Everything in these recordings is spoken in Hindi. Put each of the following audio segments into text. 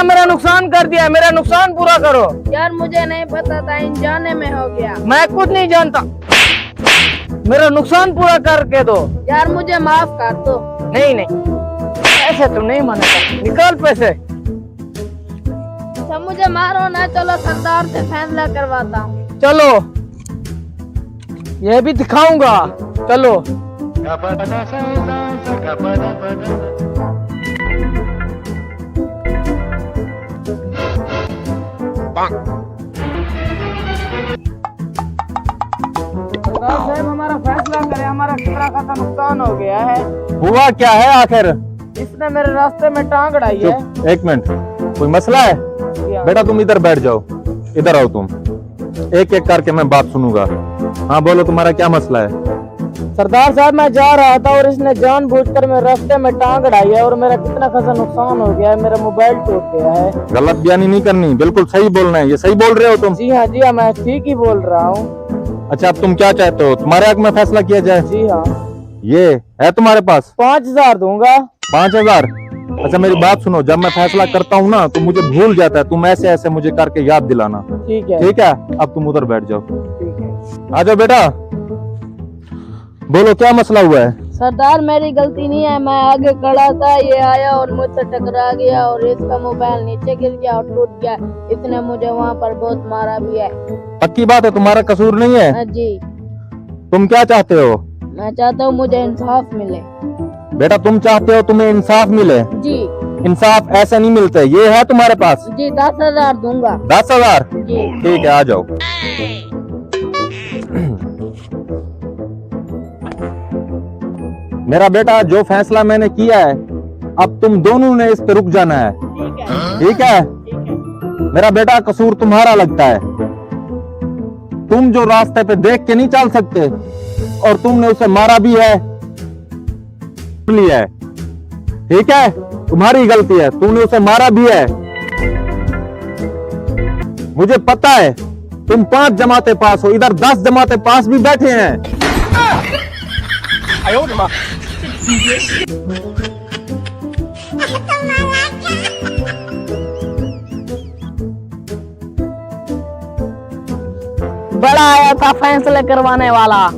इतना मेरा नुकसान कर दिया, मेरा नुकसान पूरा करो। यार मुझे नहीं पता था, इन जाने में हो गया। मैं कुछ नहीं जानता, मेरा नुकसान पूरा करके दो। यार मुझे माफ कर दो। नहीं नहीं, ऐसे तुम नहीं मानेगा, निकाल पैसे। सब मुझे मारो ना, चलो सरदार से फैसला करवाता हूँ। चलो, ये भी दिखाऊंगा, चलो। सरदार साहब हमारा फैसला करें, हमारा कितना खासा नुकसान हो गया है। हुआ क्या है आखिर? इसने मेरे रास्ते में टांग अड़ाई है। चुप, एक मिनट, कोई मसला है? बेटा तुम इधर बैठ जाओ, इधर आओ तुम, एक एक करके मैं बात सुनूंगा। हाँ बोलो, तुम्हारा क्या मसला है? सरदार साहब मैं जा रहा था और इसने जानबूझकर मेरे रास्ते में टांग अड़ाई है और मेरा कितना खासा नुकसान हो गया है। मेरा मोबाइल टूट गया है। गलत बयानी नहीं करनी, बिल्कुल सही बोलना है। ये सही बोल रहे हो तुम? जी हाँ, मैं ठीक ही बोल रहा हूँ। अच्छा, अब तुम क्या चाहते हो? तुम्हारे हक में फैसला किया जाए? जी हाँ। ये है तुम्हारे पास? 5,000 दूंगा। 5,000? अच्छा मेरी बात सुनो, जब मैं फैसला करता हूँ ना तो मुझे भूल जाता है, तुम ऐसे ऐसे मुझे करके याद दिलाना। ठीक है। ठीक है, अब तुम उधर बैठ जाओ। ठीक है। आ जाओ बेटा, बोलो क्या मसला हुआ है? सरदार मेरी गलती नहीं है, मैं आगे खड़ा था, ये आया और मुझसे टकरा गया और इसका मोबाइल नीचे गिर गया और टूट गया। इसने मुझे वहाँ पर बहुत मारा भी है। पक्की बात है, तुम्हारा कसूर नहीं है? हाँ जी। तुम क्या चाहते हो? मैं चाहता हूँ मुझे इंसाफ मिले। बेटा तुम चाहते हो तुम्हें इंसाफ मिले? जी। इंसाफ ऐसे नहीं मिलते, ये है तुम्हारे पास? जी 10,000 दूंगा। 10,000? जी। ठीक है, आ जाओ। मेरा बेटा, जो फैसला मैंने किया है, अब तुम दोनों ने इस पे रुक जाना है। ठीक है? मेरा बेटा, कसूर तुम्हारा लगता है। तुम जो रास्ते पे देख के नहीं चल सकते और तुमने उसे मारा भी है, है। ठीक है, तुम्हारी गलती है, तुमने उसे मारा भी है। मुझे पता है तुम 5 जमाते पास हो, इधर 10 जमाते पास भी बैठे हैं। बड़ा आया था फैसले करवाने वाला।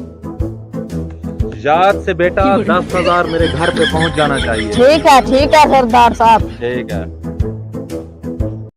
याद से बेटा, 10,000 मेरे घर पे पहुंच जाना चाहिए। ठीक है सरदार साहब। ठीक है।